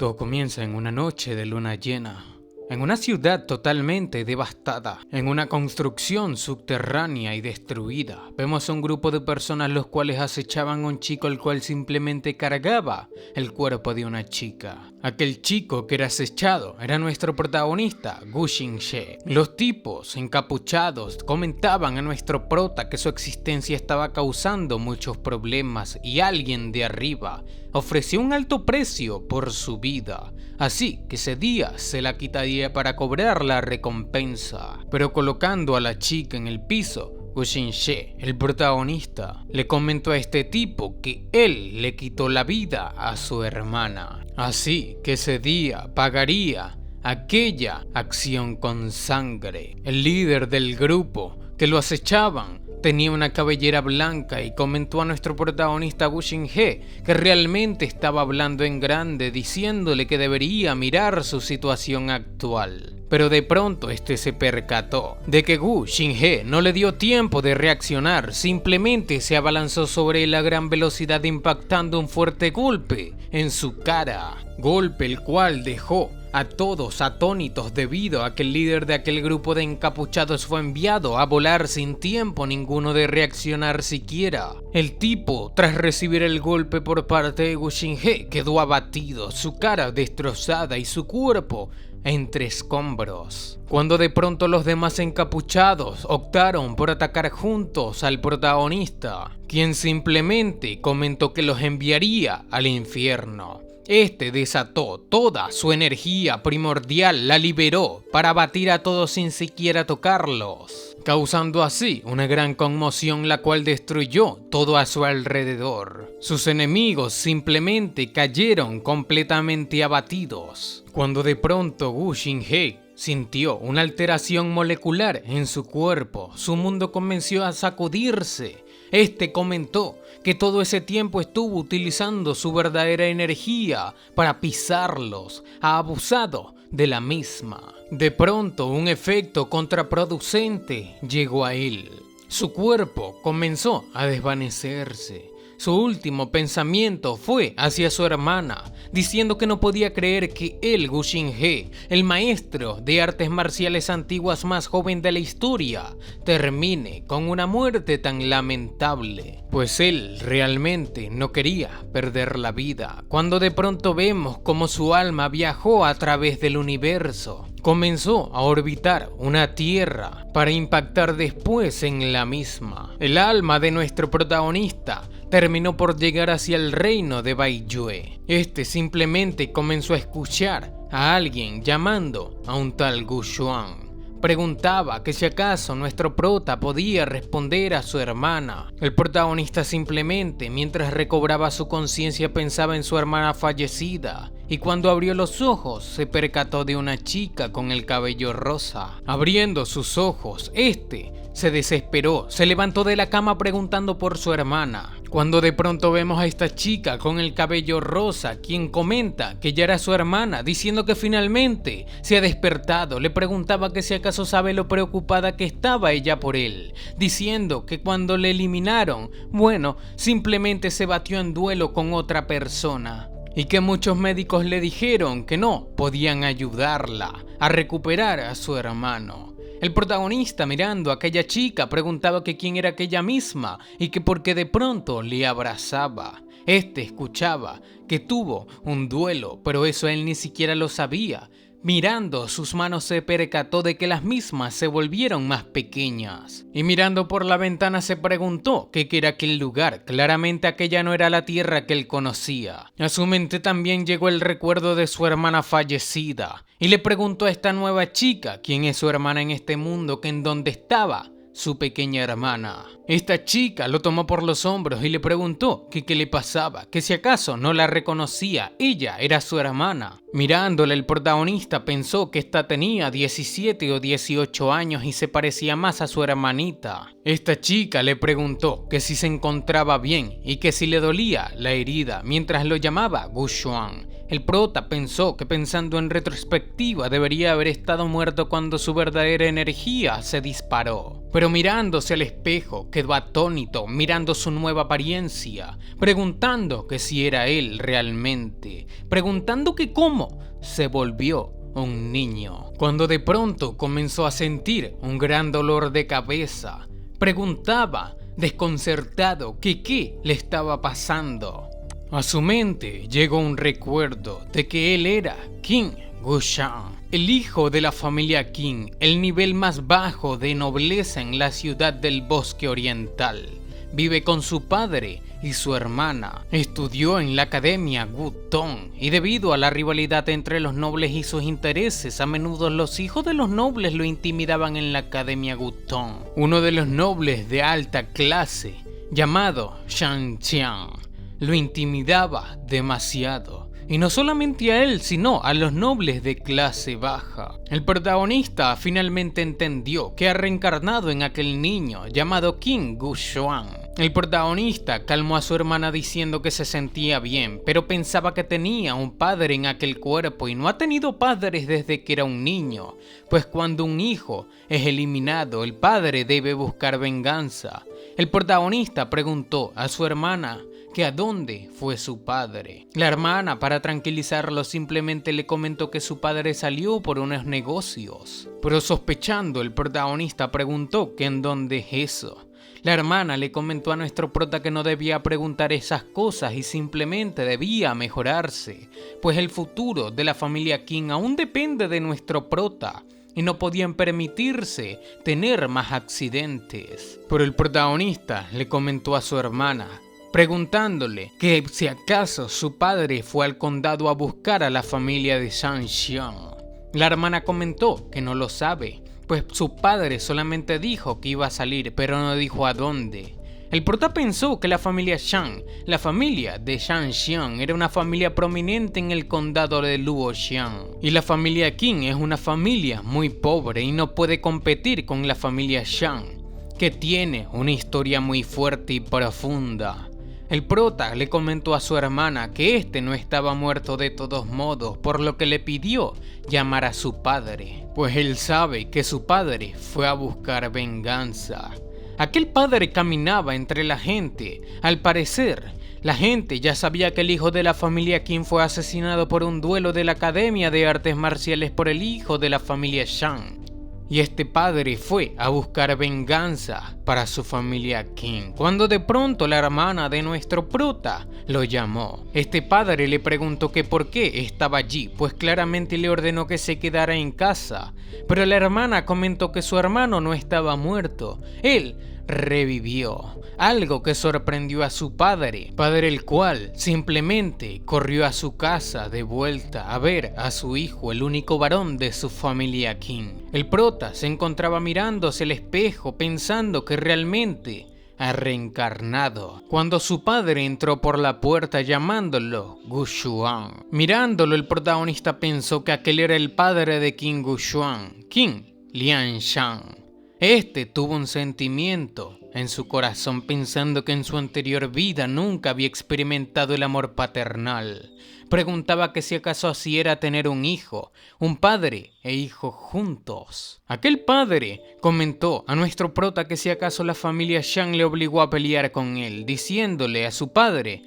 Todo comienza en una noche de luna llena, en una ciudad totalmente devastada, en una construcción subterránea y destruida. Vemos a un grupo de personas los cuales acechaban a un chico el cual simplemente cargaba el cuerpo de una chica. Aquel chico que era acechado era nuestro protagonista, Gu Xinghe. Los tipos encapuchados comentaban a nuestro prota que su existencia estaba causando muchos problemas y alguien de arriba ofreció un alto precio por su vida, así que ese día se la quitaría para cobrar la recompensa. Pero colocando a la chica en el piso, Gu Xinghe, el protagonista, le comentó a este tipo que él le quitó la vida a su hermana, así que ese día pagaría aquella acción con sangre. El líder del grupo que lo acechaban tenía una cabellera blanca y comentó a nuestro protagonista Gu Xinghe que realmente estaba hablando en grande, diciéndole que debería mirar su situación actual. Pero de pronto este se percató de que Gu Xinghe no le dio tiempo de reaccionar, simplemente se abalanzó sobre él a gran velocidad impactando un fuerte golpe en su cara. Golpe el cual dejó a todos atónitos debido a que el líder de aquel grupo de encapuchados fue enviado a volar sin tiempo ninguno de reaccionar siquiera. El tipo, tras recibir el golpe por parte de Gu Xinghe, quedó abatido, su cara destrozada y su cuerpo entre escombros. Cuando de pronto los demás encapuchados optaron por atacar juntos al protagonista, quien simplemente comentó que los enviaría al infierno. Este desató toda su energía primordial, la liberó para batir a todos sin siquiera tocarlos, causando así una gran conmoción la cual destruyó todo a su alrededor. Sus enemigos simplemente cayeron completamente abatidos, cuando de pronto Gu Xinghe sintió una alteración molecular en su cuerpo. Su mundo comenzó a sacudirse. Este comentó que todo ese tiempo estuvo utilizando su verdadera energía para pisarlos, ha abusado de la misma. De pronto un efecto contraproducente llegó a él. Su cuerpo comenzó a desvanecerse. Su último pensamiento fue hacia su hermana, diciendo que no podía creer que él, Gu Xinghe, el maestro de artes marciales antiguas más joven de la historia, termine con una muerte tan lamentable. Pues él realmente no quería perder la vida, cuando de pronto vemos como su alma viajó a través del universo. Comenzó a orbitar una tierra para impactar después en la misma. El alma de nuestro protagonista terminó por llegar hacia el reino de Baiyue. Este simplemente comenzó a escuchar a alguien llamando a un tal Gu Xuan. Preguntaba que si acaso nuestro prota podía responder a su hermana. El protagonista simplemente, mientras recobraba su conciencia, pensaba en su hermana fallecida, y cuando abrió los ojos se percató de una chica con el cabello rosa. Abriendo sus ojos, este se desesperó, se levantó de la cama preguntando por su hermana, cuando de pronto vemos a esta chica con el cabello rosa, quien comenta que ya era su hermana, diciendo que finalmente se ha despertado. Le preguntaba que si acaso sabe lo preocupada que estaba ella por él, diciendo que cuando le eliminaron, bueno, simplemente se batió en duelo con otra persona, y que muchos médicos le dijeron que no podían ayudarla a recuperar a su hermano. El protagonista, mirando a aquella chica, preguntaba que quién era aquella misma y que por qué de pronto le abrazaba. Este escuchaba que tuvo un duelo, pero eso él ni siquiera lo sabía. Mirando sus manos se percató de que las mismas se volvieron más pequeñas. Y mirando por la ventana se preguntó qué era aquel lugar. Claramente aquella no era la tierra que él conocía. A su mente también llegó el recuerdo de su hermana fallecida. Y le preguntó a esta nueva chica quién es su hermana en este mundo, que en donde estaba su pequeña hermana. Esta chica lo tomó por los hombros y le preguntó que qué le pasaba, que si acaso no la reconocía, ella era su hermana. Mirándole, el protagonista pensó que esta tenía 17 o 18 años y se parecía más a su hermanita. Esta chica le preguntó que si se encontraba bien y que si le dolía la herida, mientras lo llamaba Gu Xuan. El prota pensó que pensando en retrospectiva debería haber estado muerto cuando su verdadera energía se disparó. Pero mirándose al espejo quedó atónito mirando su nueva apariencia, preguntando que si era él realmente, preguntando que cómo se volvió un niño. Cuando de pronto comenzó a sentir un gran dolor de cabeza, preguntaba desconcertado que qué le estaba pasando. A su mente llegó un recuerdo de que él era King Gushang, el hijo de la familia Qin, el nivel más bajo de nobleza en la ciudad del Bosque Oriental. Vive con su padre y su hermana. Estudió en la Academia Wutong y debido a la rivalidad entre los nobles y sus intereses, a menudo los hijos de los nobles lo intimidaban en la Academia Wutong. Uno de los nobles de alta clase, llamado Shang Qiang, lo intimidaba demasiado. Y no solamente a él, sino a los nobles de clase baja. El protagonista finalmente entendió que ha reencarnado en aquel niño llamado King Gushang. El protagonista calmó a su hermana diciendo que se sentía bien, pero pensaba que tenía un padre en aquel cuerpo y no ha tenido padres desde que era un niño, pues cuando un hijo es eliminado, el padre debe buscar venganza. El protagonista preguntó a su hermana que a dónde fue su padre. La hermana, para tranquilizarlo, simplemente le comentó que su padre salió por unos negocios. Pero sospechando, el protagonista preguntó que en dónde es eso. La hermana le comentó a nuestro prota que no debía preguntar esas cosas y simplemente debía mejorarse, pues el futuro de la familia Qin aún depende de nuestro prota y no podían permitirse tener más accidentes. Pero el protagonista le comentó a su hermana, preguntándole que si acaso su padre fue al condado a buscar a la familia de Shang Qiang. La hermana comentó que no lo sabe, pues su padre solamente dijo que iba a salir, pero no dijo a dónde. El prota pensó que la familia Shang, la familia de Shang Qiang, era una familia prominente en el condado de Luoxiang. Y la familia Qin es una familia muy pobre y no puede competir con la familia Shang, que tiene una historia muy fuerte y profunda. El prota le comentó a su hermana que este no estaba muerto de todos modos, por lo que le pidió llamar a su padre, pues él sabe que su padre fue a buscar venganza. Aquel padre caminaba entre la gente. Al parecer, la gente ya sabía que el hijo de la familia Qin fue asesinado por un duelo de la Academia de Artes Marciales por el hijo de la familia Shang. Y este padre fue a buscar venganza para su familia Qin, cuando de pronto la hermana de nuestro prota lo llamó. Este padre le preguntó que por qué estaba allí, pues claramente le ordenó que se quedara en casa. Pero la hermana comentó que su hermano no estaba muerto, él revivió, algo que sorprendió a su padre, el cual simplemente corrió a su casa de vuelta a ver a su hijo, el único varón de su familia Qin. El prota se encontraba mirándose al espejo pensando que realmente ha reencarnado, cuando su padre entró por la puerta llamándolo Gushuang. Mirándolo, el protagonista pensó que aquel era el padre de King Gushuang, King Lianshan. Este tuvo un sentimiento en su corazón pensando que en su anterior vida nunca había experimentado el amor paternal. Preguntaba que si acaso así era tener un hijo, un padre e hijo juntos. Aquel padre comentó a nuestro prota que si acaso la familia Shang le obligó a pelear con él, diciéndole a su padre,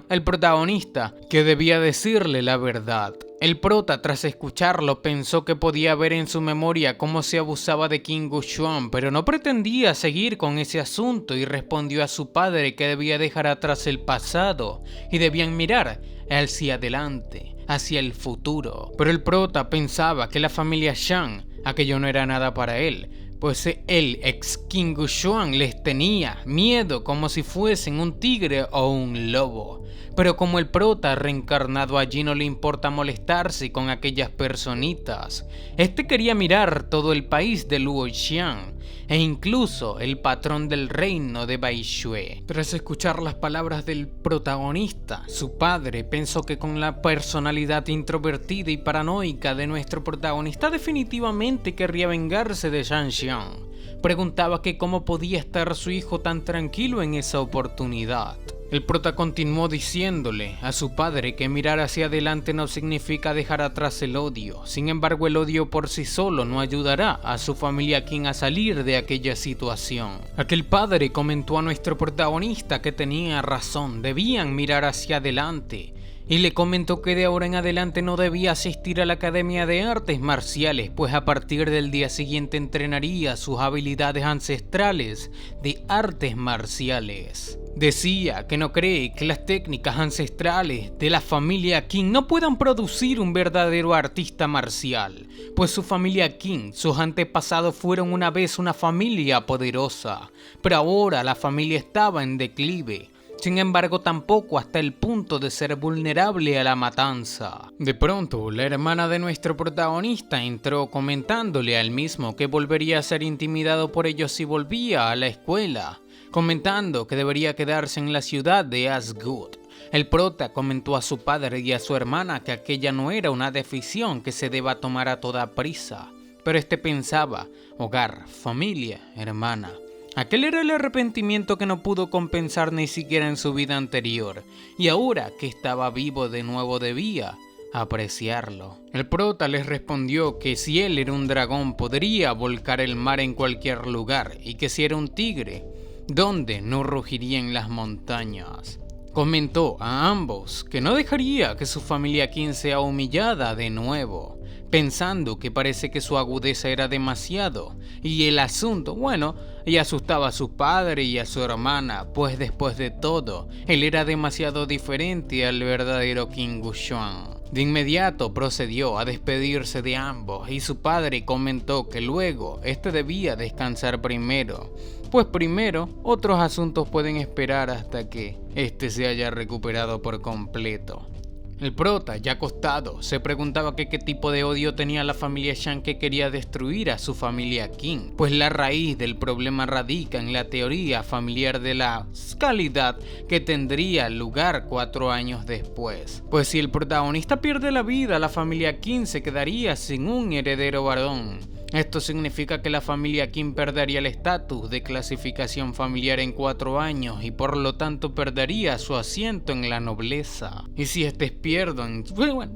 el protagonista, que debía decirle la verdad. El prota, tras escucharlo, pensó que podía ver en su memoria cómo se abusaba de King Gushuang, pero no pretendía seguir con ese asunto y respondió a su padre que debía dejar atrás el pasado y debían mirar hacia adelante, hacia el futuro. Pero el prota pensaba que la familia Shang, aquello no era nada para él, pues el ex King Gushuang les tenía miedo como si fuesen un tigre o un lobo. Pero como el prota reencarnado allí no le importa molestarse con aquellas personitas, este quería mirar todo el país de Luoxiang e incluso el patrón del reino de Baixue. Tras escuchar las palabras del protagonista, su padre pensó que con la personalidad introvertida y paranoica de nuestro protagonista definitivamente querría vengarse de Shang Qiang. Preguntaba que cómo podía estar su hijo tan tranquilo en esa oportunidad. El prota continuó diciéndole a su padre que mirar hacia adelante no significa dejar atrás el odio. Sin embargo, el odio por sí solo no ayudará a su familia King a salir de aquella situación. Aquel padre comentó a nuestro protagonista que tenía razón, debían mirar hacia adelante. Y le comentó que de ahora en adelante no debía asistir a la Academia de Artes Marciales, pues a partir del día siguiente entrenaría sus habilidades ancestrales de artes marciales. Decía que no cree que las técnicas ancestrales de la familia King no puedan producir un verdadero artista marcial, pues su familia King, sus antepasados fueron una vez una familia poderosa, pero ahora la familia estaba en declive. Sin embargo, tampoco hasta el punto de ser vulnerable a la matanza. De pronto, la hermana de nuestro protagonista entró comentándole al mismo que volvería a ser intimidado por ellos si volvía a la escuela, comentando que debería quedarse en la ciudad de Asgard. El prota comentó a su padre y a su hermana que aquella no era una decisión que se deba tomar a toda prisa, pero este pensaba: hogar, familia, hermana. Aquel era el arrepentimiento que no pudo compensar ni siquiera en su vida anterior, y ahora que estaba vivo de nuevo debía apreciarlo. El prota les respondió que si él era un dragón podría volcar el mar en cualquier lugar, y que si era un tigre, ¿dónde no rugirían las montañas? Comentó a ambos que no dejaría que su familia King sea humillada de nuevo, pensando que parece que su agudeza era demasiado, y el asunto, bueno, y asustaba a su padre y a su hermana, pues después de todo, él era demasiado diferente al verdadero King Guchuan. De inmediato procedió a despedirse de ambos y su padre comentó que luego este debía descansar primero, pues primero otros asuntos pueden esperar hasta que este se haya recuperado por completo. El prota, ya acostado, se preguntaba que qué tipo de odio tenía la familia Shang que quería destruir a su familia King, pues la raíz del problema radica en la teoría familiar de la calidad que tendría lugar 4 años después. Pues si el protagonista pierde la vida, la familia King se quedaría sin un heredero varón. Esto significa que la familia King perdería el estatus de clasificación familiar en 4 años y por lo tanto perdería su asiento en la nobleza. Y si estos pierden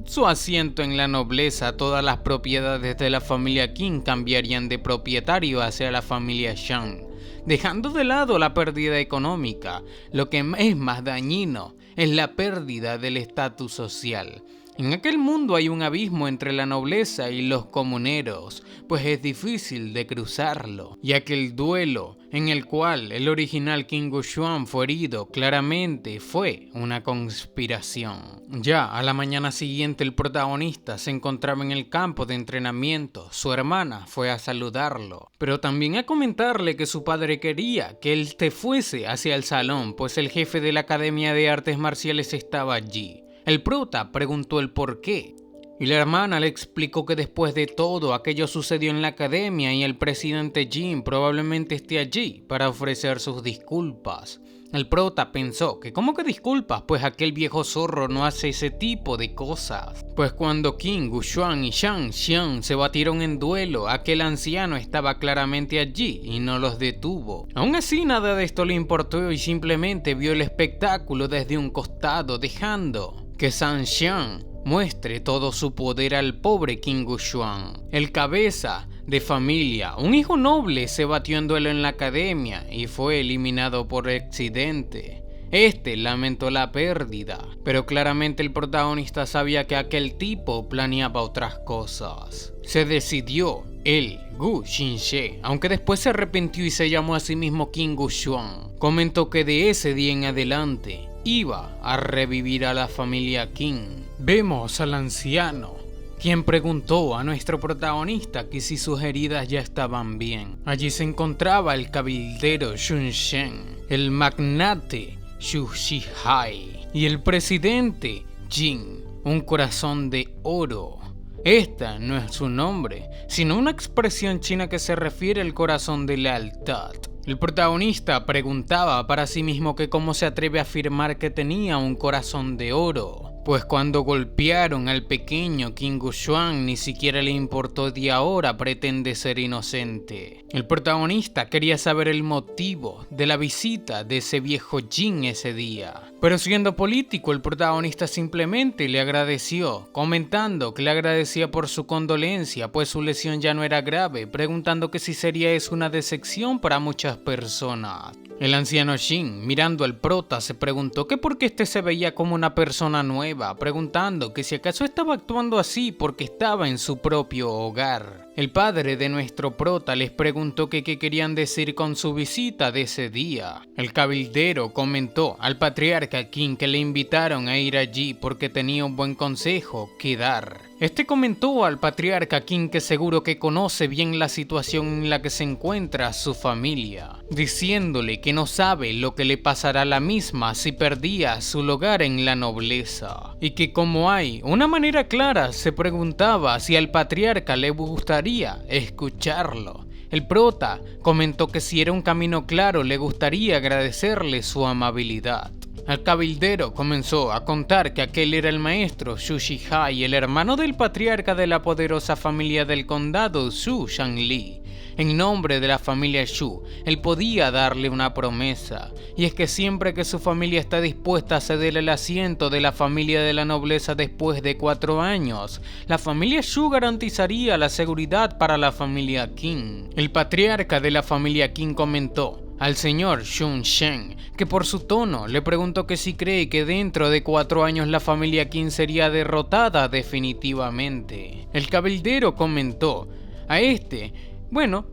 su asiento en la nobleza, todas las propiedades de la familia King cambiarían de propietario hacia la familia Shang, dejando de lado la pérdida económica. Lo que es más dañino es la pérdida del estatus social. En aquel mundo hay un abismo entre la nobleza y los comuneros, pues es difícil de cruzarlo, ya que el duelo en el cual el original King Guchuan fue herido claramente fue una conspiración. Ya a la mañana siguiente el protagonista se encontraba en el campo de entrenamiento. Su hermana fue a saludarlo, pero también a comentarle que su padre quería que él fuese hacia el salón, pues el jefe de la Academia de Artes Marciales estaba allí. El prota preguntó el por qué, y la hermana le explicó que después de todo aquello sucedió en la academia y el presidente Jin probablemente esté allí para ofrecer sus disculpas. El prota pensó que ¿cómo que disculpas? Pues aquel viejo zorro no hace ese tipo de cosas. Pues cuando King Guchuan y Shang Xiang se batieron en duelo, aquel anciano estaba claramente allí y no los detuvo. Aún así nada de esto le importó y simplemente vio el espectáculo desde un costado, dejando que Shang Xiang muestre todo su poder al pobre King Guchuan. El cabeza de familia, un hijo noble, se batió en duelo en la academia y fue eliminado por accidente. Este lamentó la pérdida, pero claramente el protagonista sabía que aquel tipo planeaba otras cosas. Se decidió el Gu Xinxie, aunque después se arrepintió y se llamó a sí mismo King Guchuan. Comentó que de ese día en adelante iba a revivir a la familia King. Vemos al anciano, quien preguntó a nuestro protagonista que si sus heridas ya estaban bien. Allí se encontraba el cabildero Xun Shen, el magnate Xu Shihai y el presidente Jin, un corazón de oro. Esta no es su nombre, sino una expresión china que se refiere al corazón de lealtad. El protagonista preguntaba para sí mismo que cómo se atreve a afirmar que tenía un corazón de oro, pues cuando golpearon al pequeño King Guxuan ni siquiera le importó y ahora pretende ser inocente. El protagonista quería saber el motivo de la visita de ese viejo Jin ese día, pero siendo político el protagonista simplemente le agradeció, comentando que le agradecía por su condolencia pues su lesión ya no era grave, preguntando que si sería eso una decepción para muchas personas. El anciano Jin, mirando al prota, se preguntó que por qué este se veía como una persona nueva, preguntando que si acaso estaba actuando así porque estaba en su propio hogar. El padre de nuestro prota les preguntó que qué querían decir con su visita de ese día. El cabildero comentó al patriarca Qin que le invitaron a ir allí porque tenía un buen consejo que dar. Este comentó al patriarca Qin que seguro que conoce bien la situación en la que se encuentra su familia, diciéndole que no sabe lo que le pasará a la misma si perdía su lugar en la nobleza, y que como hay una manera clara se preguntaba si al patriarca le gustaría escucharlo. El prota comentó que si era un camino claro le gustaría agradecerle su amabilidad. El cabildero comenzó a contar que aquel era el maestro Xu Shihai, el hermano del patriarca de la poderosa familia del condado Xu Shangli. En nombre de la familia Xu, él podía darle una promesa, y es que siempre que su familia está dispuesta a ceder el asiento de la familia de la nobleza después de 4 años, la familia Xu garantizaría la seguridad para la familia Qin. El patriarca de la familia Qin comentó al señor Xun Shen que por su tono le preguntó que si cree que dentro de 4 años la familia Qin sería derrotada definitivamente. El cabildero comentó a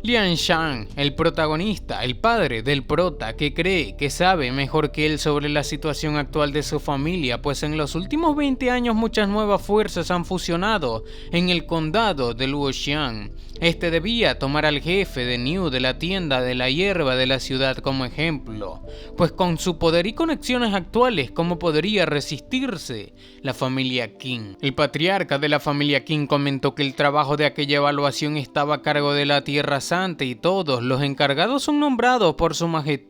Lian Shan, el protagonista, el padre del prota, que cree que sabe mejor que él sobre la situación actual de su familia, pues en los últimos 20 años muchas nuevas fuerzas han fusionado en el condado de Luoxian. Este debía tomar al jefe de Niu de la tienda de la hierba de la ciudad como ejemplo, pues con su poder y conexiones actuales, ¿cómo podría resistirse la familia Qin? El patriarca de la familia Qin comentó que el trabajo de aquella evaluación estaba a cargo de la Tierra Santa y todos los encargados son nombrados por su majestad,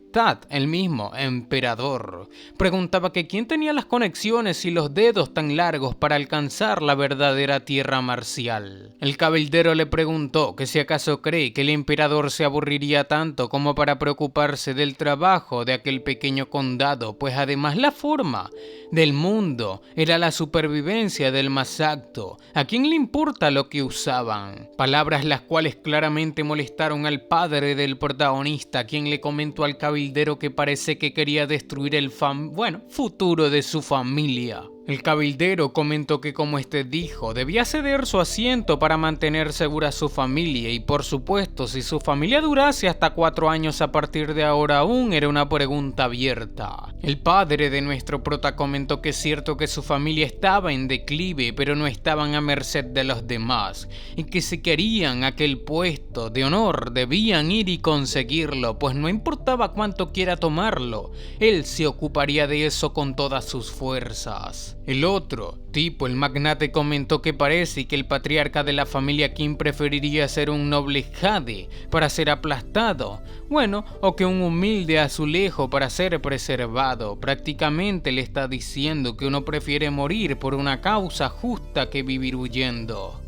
el mismo emperador. Preguntaba que quién tenía las conexiones y los dedos tan largos para alcanzar la verdadera tierra marcial. El cabildero le preguntó que si acaso cree que el emperador se aburriría tanto como para preocuparse del trabajo de aquel pequeño condado, pues además la forma del mundo era la supervivencia del más apto. ¿A quién le importa lo que usaban? Palabras las cuales claramente molestaron al padre del protagonista, quien le comentó al cabildero que parece que quería destruir el futuro de su familia. El cabildero comentó que como este dijo, debía ceder su asiento para mantener segura a su familia y por supuesto si su familia durase hasta 4 años a partir de ahora aún era una pregunta abierta. El padre de nuestro prota comentó que es cierto que su familia estaba en declive pero no estaban a merced de los demás y que si querían aquel puesto de honor debían ir y conseguirlo, pues no importaba cuánto quiera tomarlo, él se ocuparía de eso con todas sus fuerzas. El otro tipo, el magnate, comentó que parece que el patriarca de la familia Qin preferiría ser un noble jade para ser aplastado, o que un humilde azulejo para ser preservado. Prácticamente le está diciendo que uno prefiere morir por una causa justa que vivir huyendo.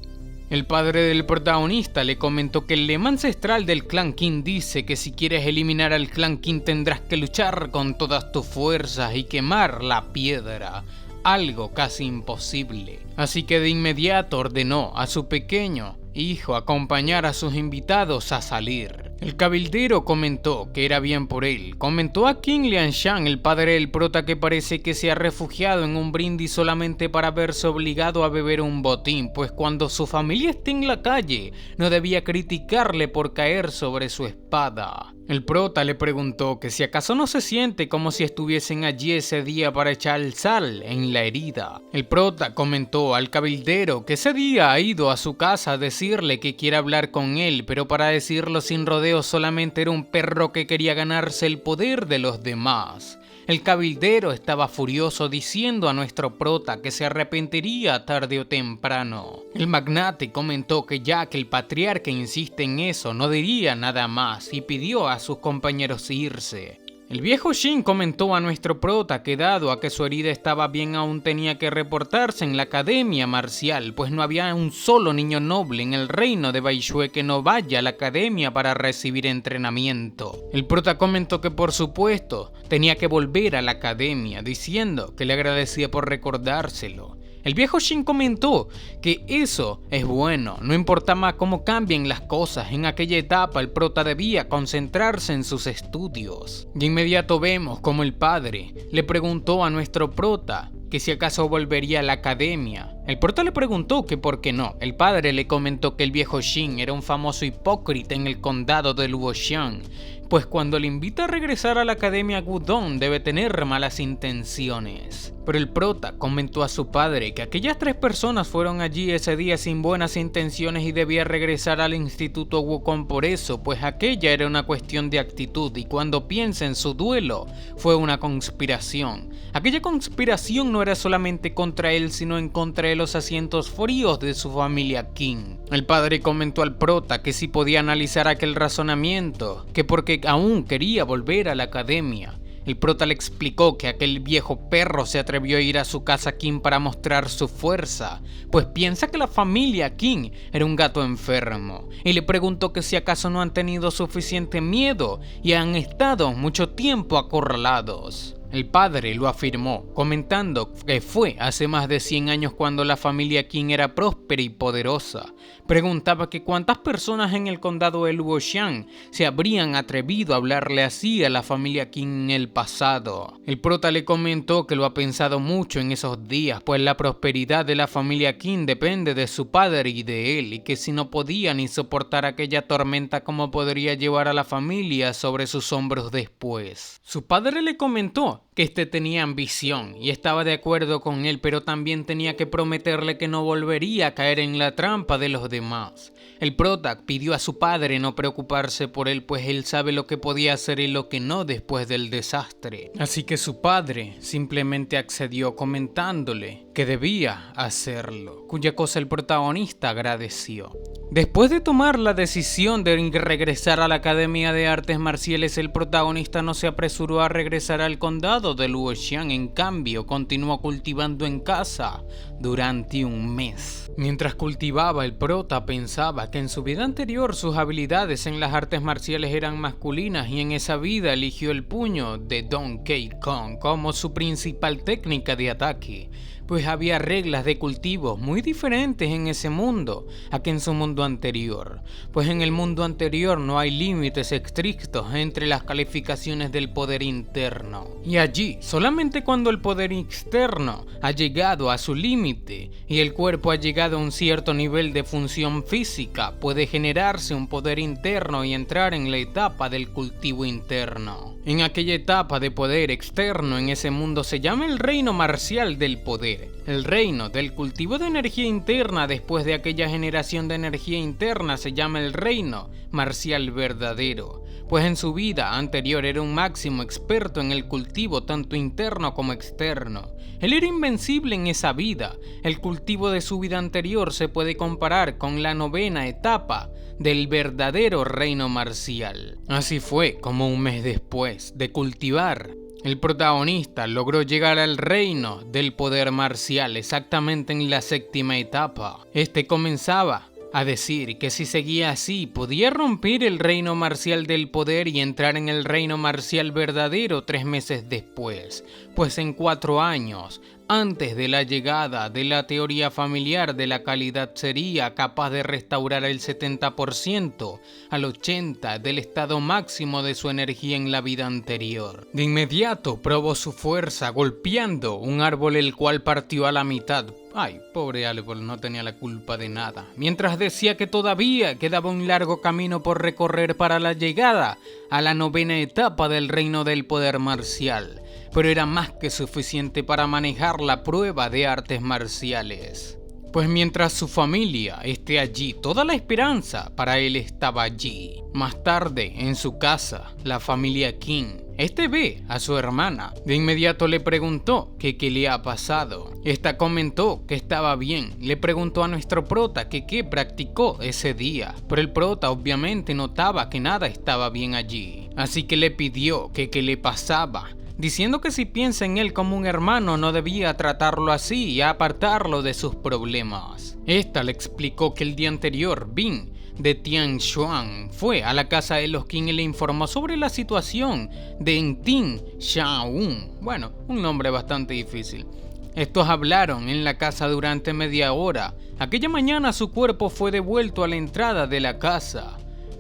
El padre del protagonista le comentó que el lema ancestral del clan Qin dice que si quieres eliminar al clan Qin tendrás que luchar con todas tus fuerzas y quemar la piedra. Algo casi imposible. Así que de inmediato ordenó a su pequeño hijo acompañar a sus invitados a salir. El cabildero comentó que era bien por él. Comentó a King Lianshan, el padre del prota, que parece que se ha refugiado en un brindis solamente para verse obligado a beber un botín, pues cuando su familia esté en la calle, no debía criticarle por caer sobre su espada. El prota le preguntó que si acaso no se siente como si estuviesen allí ese día para echar sal en la herida. El prota comentó al cabildero que ese día ha ido a su casa a decirle que quiere hablar con él, pero para decirlo sin rodeos solamente era un perro que quería ganarse el poder de los demás. El cabildero estaba furioso diciendo a nuestro prota que se arrepentiría tarde o temprano. El magnate comentó que ya que el patriarca insiste en eso no diría nada más y pidió a sus compañeros irse. El viejo Shin comentó a nuestro prota que dado a que su herida estaba bien aún tenía que reportarse en la academia marcial, pues no había un solo niño noble en el reino de Baishue que no vaya a la academia para recibir entrenamiento. El prota comentó que por supuesto tenía que volver a la academia, diciendo que le agradecía por recordárselo. El viejo Shin comentó que eso es bueno, no importaba cómo cambien las cosas, en aquella etapa el prota debía concentrarse en sus estudios. De inmediato vemos como el padre le preguntó a nuestro prota que si acaso volvería a la academia. El prota le preguntó que por qué no. El padre le comentó que el viejo Shin era un famoso hipócrita en el condado de Luoxiang, pues cuando le invita a regresar a la academia Wudong debe tener malas intenciones. Pero el prota comentó a su padre que aquellas 3 personas fueron allí ese día sin buenas intenciones y debía regresar al instituto Wukong por eso, pues aquella era una cuestión de actitud y cuando piensa en su duelo fue una conspiración. Aquella conspiración no era solamente contra él sino en contra de los asientos fríos de su familia Qin. El padre comentó al prota que si podía analizar aquel razonamiento, que porque aún quería volver a la academia. El prota le explicó que aquel viejo perro se atrevió a ir a su casa Qin para mostrar su fuerza, pues piensa que la familia Qin era un gato enfermo, y le preguntó que si acaso no han tenido suficiente miedo y han estado mucho tiempo acorralados. El padre lo afirmó, comentando que fue hace más de 100 años cuando la familia Qin era próspera y poderosa. Preguntaba que cuántas personas en el condado de Luoxiang se habrían atrevido a hablarle así a la familia Qin en el pasado. El prota le comentó que lo ha pensado mucho en esos días, pues la prosperidad de la familia Qin depende de su padre y de él, y que si no podía ni soportar aquella tormenta, ¿cómo podría llevar a la familia sobre sus hombros después? Su padre le comentó que este tenía ambición y estaba de acuerdo con él, pero también tenía que prometerle que no volvería a caer en la trampa de los demás. El prota pidió a su padre no preocuparse por él, pues él sabe lo que podía hacer y lo que no después del desastre. Así que su padre simplemente accedió comentándole que debía hacerlo, cuya cosa el protagonista agradeció. Después de tomar la decisión de regresar a la Academia de Artes Marciales, el protagonista no se apresuró a regresar al condado de Luoxiang, en cambio continuó cultivando en casa durante un mes. Mientras cultivaba, el prota pensaba que en su vida anterior sus habilidades en las artes marciales eran masculinas y en esa vida eligió el puño de Donkey Kong como su principal técnica de ataque, pues había reglas de cultivo muy diferentes en ese mundo a que en su mundo anterior, pues en el mundo anterior no hay límites estrictos entre las calificaciones del poder interno, y allí solamente cuando el poder externo ha llegado a su límite y el cuerpo ha llegado a un cierto nivel de función física puede generarse un poder interno y entrar en la etapa del cultivo interno. En aquella etapa de poder externo en ese mundo se llama el reino marcial del poder, el reino del cultivo de energía interna después de aquella generación de energía interna se llama el reino marcial verdadero, pues en su vida anterior era un máximo experto en el cultivo tanto interno como externo. Él era invencible en esa vida. El cultivo de su vida anterior se puede comparar con la 9ª etapa del verdadero reino marcial. Así fue como un mes después de cultivar, el protagonista logró llegar al reino del poder marcial exactamente en la 7ª etapa. Este comenzaba a decir que si seguía así podía romper el reino marcial del poder y entrar en el reino marcial verdadero 3 meses después, pues en 4 años antes de la llegada de la teoría familiar de la calidad sería capaz de restaurar el 70% al 80% del estado máximo de su energía en la vida anterior. De inmediato probó su fuerza golpeando un árbol el cual partió a la mitad. Ay, pobre árbol, no tenía la culpa de nada. Mientras decía que todavía quedaba un largo camino por recorrer para la llegada a la 9ª etapa del reino del poder marcial, pero era más que suficiente para manejar la prueba de artes marciales. Pues mientras su familia esté allí, toda la esperanza para él estaba allí. Más tarde, en su casa, la familia Qin ve a su hermana. De inmediato le preguntó que qué le ha pasado. Esta comentó que estaba bien. Le preguntó a nuestro prota que qué practicó ese día, pero el prota obviamente notaba que nada estaba bien allí. así que le pidió que qué le pasaba, diciendo que si piensa en él como un hermano no debía tratarlo así y apartarlo de sus problemas. Esta le explicó que el día anterior Bin de Tianshuang fue a la casa de los Qin y le informó sobre la situación de Entin Shaun. Bueno, un nombre bastante difícil. Estos hablaron en la casa durante media hora. Aquella mañana su cuerpo fue devuelto a la entrada de la casa.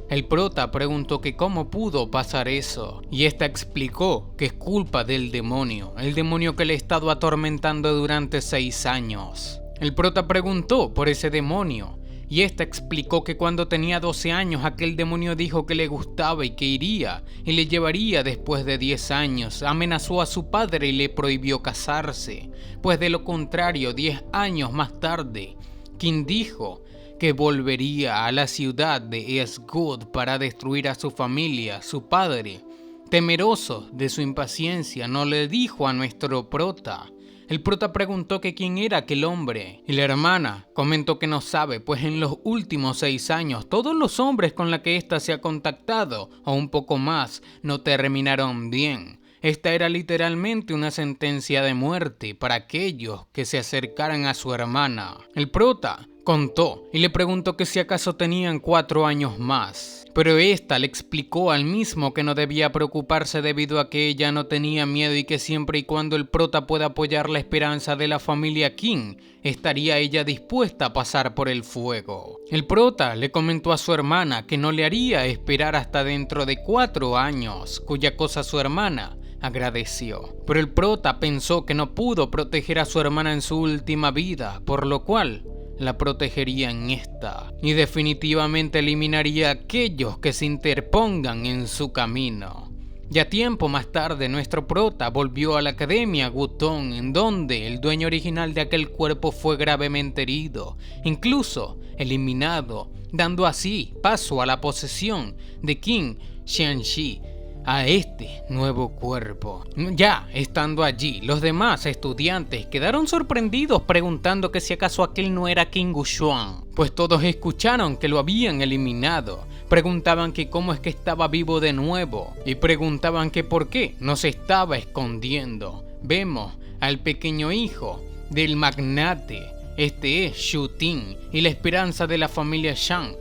El prota preguntó que cómo pudo pasar eso, y esta explicó que es culpa del demonio, el demonio que le ha estado atormentando durante 6 años. El prota preguntó por ese demonio, y esta explicó que cuando tenía 12 años aquel demonio dijo que le gustaba y que iría y le llevaría después de 10 años. Amenazó a su padre y le prohibió casarse, pues de lo contrario 10 años más tarde, quien dijo que volvería a la ciudad de Esgud para destruir a su familia. Su padre, temeroso de su impaciencia, no le dijo a nuestro prota. El prota preguntó que quién era aquel hombre, y la hermana comentó que no sabe, pues en los últimos 6 años todos los hombres con los que ésta se ha contactado, o un poco más, no terminaron bien. Esta era literalmente una sentencia de muerte para aquellos que se acercaran a su hermana. El prota contó y le preguntó que si acaso tenían 4 años más, pero esta le explicó al mismo que no debía preocuparse debido a que ella no tenía miedo y que siempre y cuando el prota pueda apoyar la esperanza de la familia Qin, estaría ella dispuesta a pasar por el fuego. El prota le comentó a su hermana que no le haría esperar hasta dentro de 4 años, cuya cosa su hermana agradeció. Pero el prota pensó que no pudo proteger a su hermana en su última vida, por lo cual la protegería en esta, y definitivamente eliminaría a aquellos que se interpongan en su camino. Ya tiempo más tarde, nuestro prota volvió a la Academia Wutong, en donde el dueño original de aquel cuerpo fue gravemente herido, incluso eliminado, dando así paso a la posesión de Qin Xianxi a este nuevo cuerpo. Ya estando allí, los demás estudiantes quedaron sorprendidos preguntando que si acaso aquel no era Qin Gushuan, pues todos escucharon que lo habían eliminado. Preguntaban que cómo es que estaba vivo de nuevo y preguntaban que por qué no se estaba escondiendo. Vemos al pequeño hijo del magnate, este es Shu Ting, y la esperanza de la familia Shang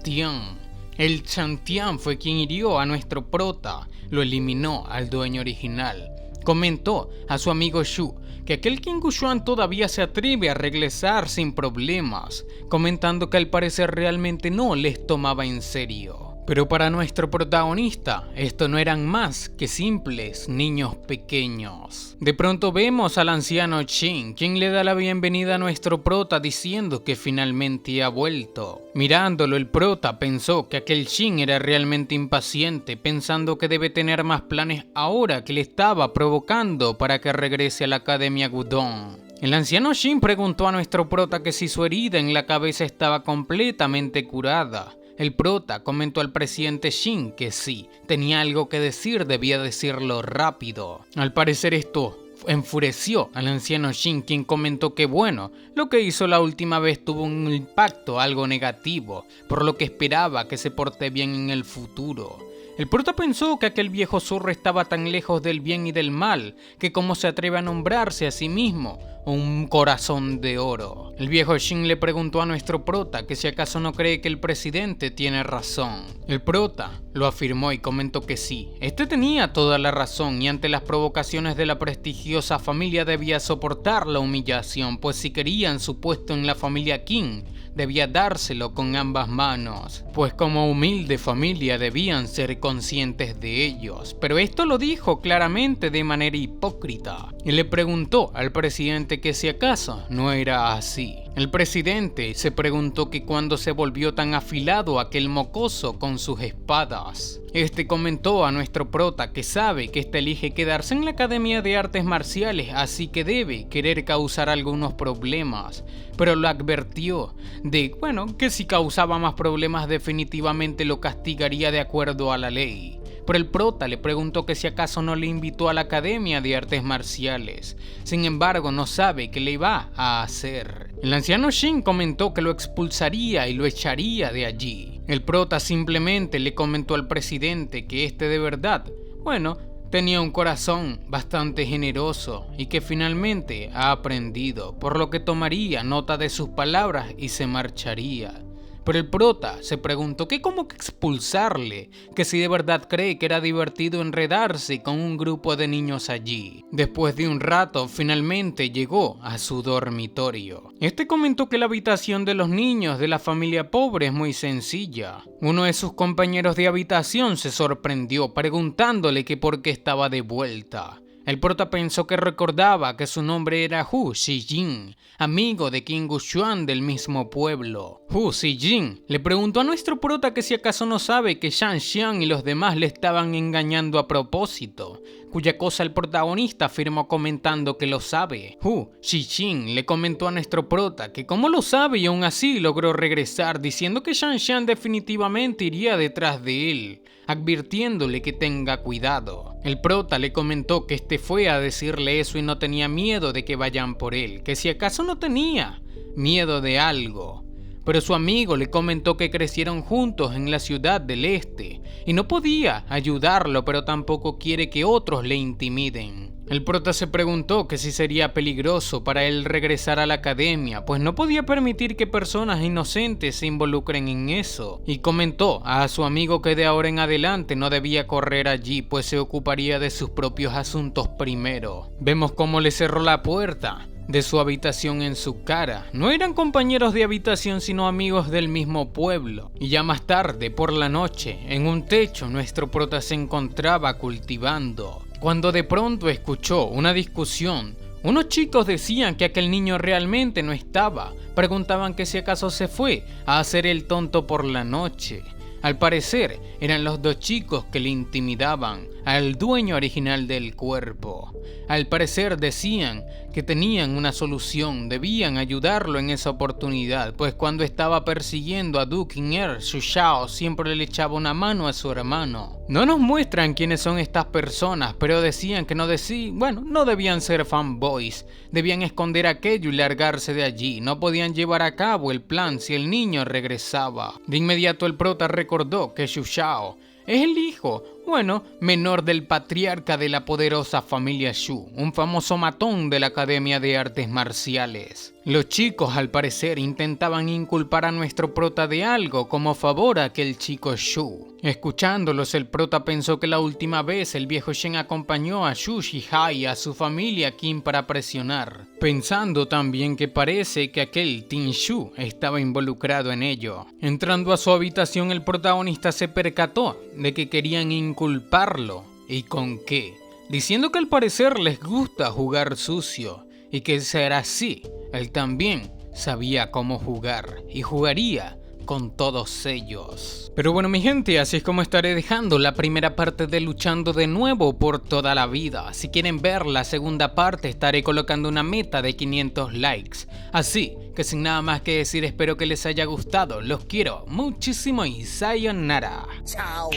Tian. El Shantian fue quien hirió a nuestro prota, lo eliminó al dueño original. Comentó a su amigo Shu que aquel Qin Gushuan todavía se atreve a regresar sin problemas, comentando que al parecer realmente no les tomaba en serio. Pero para nuestro protagonista, esto no eran más que simples niños pequeños. De pronto vemos al anciano Qin, quien le da la bienvenida a nuestro prota diciendo que finalmente ha vuelto. Mirándolo, el prota pensó que aquel Qin era realmente impaciente, pensando que debe tener más planes ahora que le estaba provocando para que regrese a la Academia Wudong. El anciano Qin preguntó a nuestro prota que si su herida en la cabeza estaba completamente curada. El prota comentó al presidente Qin que sí, tenía algo que decir, debía decirlo rápido. Al parecer esto enfureció al anciano Qin, quien comentó que bueno, lo que hizo la última vez tuvo un impacto algo negativo, por lo que esperaba que se porte bien en el futuro. El prota pensó que aquel viejo zorro estaba tan lejos del bien y del mal, que cómo se atreve a nombrarse a sí mismo un corazón de oro. El viejo Qin le preguntó a nuestro prota que si acaso no cree que el presidente tiene razón. El prota lo afirmó y comentó que sí, este tenía toda la razón y ante las provocaciones de la prestigiosa familia debía soportar la humillación, pues si querían su puesto en la familia Qin, debía dárselo con ambas manos, pues como humilde familia debían ser conscientes de ellos. Pero esto lo dijo claramente de manera hipócrita y le preguntó al presidente que si acaso no era así. El presidente se preguntó que cuando se volvió tan afilado aquel mocoso con sus espadas. Este comentó a nuestro prota que sabe que este elige quedarse en la Academia de Artes Marciales, así que debe querer causar algunos problemas, pero lo advirtió de, que si causaba más problemas definitivamente lo castigaría de acuerdo a la ley. pero el prota le preguntó que si acaso no le invitó a la Academia de Artes Marciales. Sin embargo, no sabe qué le iba a hacer. El anciano Shin comentó que lo expulsaría y lo echaría de allí. El prota simplemente le comentó al presidente que de verdad, tenía un corazón bastante generoso y que finalmente ha aprendido, por lo que tomaría nota de sus palabras y se marcharía. Pero el prota se preguntó que cómo que expulsarle, que si de verdad cree que era divertido enredarse con un grupo de niños allí. Después de un rato, finalmente llegó a su dormitorio. Comentó que la habitación de los niños de la familia pobre es muy sencilla. Uno de sus compañeros de habitación se sorprendió preguntándole que por qué estaba de vuelta. El prota pensó que recordaba que su nombre era Hu Xijin, amigo de King Wuxuan del mismo pueblo. Hu Xijin le preguntó a nuestro prota que si acaso no sabe que Shang Xiang y los demás le estaban engañando a propósito, cuya cosa el protagonista afirmó comentando que lo sabe. Hu Xijin le comentó a nuestro prota que cómo lo sabe y aún así logró regresar, diciendo que Shang Xiang definitivamente iría detrás de él, advirtiéndole que tenga cuidado. El prota le comentó que fue a decirle eso y no tenía miedo de que vayan por él, que si acaso no tenía miedo de algo. Pero su amigo le comentó que crecieron juntos en la ciudad del este y no podía ayudarlo, pero tampoco quiere que otros le intimiden. El prota se preguntó que si sería peligroso para él regresar a la academia, pues no podía permitir que personas inocentes se involucren en eso, y comentó a su amigo que de ahora en adelante no debía correr allí, pues se ocuparía de sus propios asuntos primero. Vemos cómo le cerró la puerta de su habitación en su cara. No eran compañeros de habitación sino amigos del mismo pueblo. Y ya más tarde, por la noche, en un techo nuestro prota se encontraba cultivando, cuando de pronto escuchó una discusión. Unos chicos decían que aquel niño realmente no estaba, preguntaban que si acaso se fue a hacer el tonto por la noche. Al parecer eran los dos chicos que le intimidaban al dueño original del cuerpo. Al parecer decían que tenían una solución, debían ayudarlo en esa oportunidad, pues cuando estaba persiguiendo a Du Qing'er, Xu Shao siempre le echaba una mano a su hermano. No nos muestran quiénes son estas personas, pero decían que no debían ser fanboys, debían esconder aquello y largarse de allí, no podían llevar a cabo el plan si el niño regresaba. De inmediato el prota recordó que Xu Shao es el hijo, menor del patriarca de la poderosa familia Shu, un famoso matón de la Academia de Artes Marciales. Los chicos al parecer intentaban inculpar a nuestro prota de algo como favor a aquel chico Shu. Escuchándolos, el prota pensó que la última vez el viejo Shen acompañó a Shu Shihai y a su familia Qin para presionar, pensando también que parece que aquel Tin Shu estaba involucrado en ello. Entrando a su habitación, el protagonista se percató de que querían inculparlo. ¿Y con qué? Diciendo que al parecer les gusta jugar sucio y que será así. Él también sabía cómo jugar y jugaría con todos ellos. Pero bueno, mi gente, así es como estaré dejando la primera parte de Luchando de Nuevo por Toda la Vida. Si quieren ver la segunda parte, estaré colocando una meta de 500 likes. Así que sin nada más que decir, espero que les haya gustado. Los quiero muchísimo y sayonara. Chao.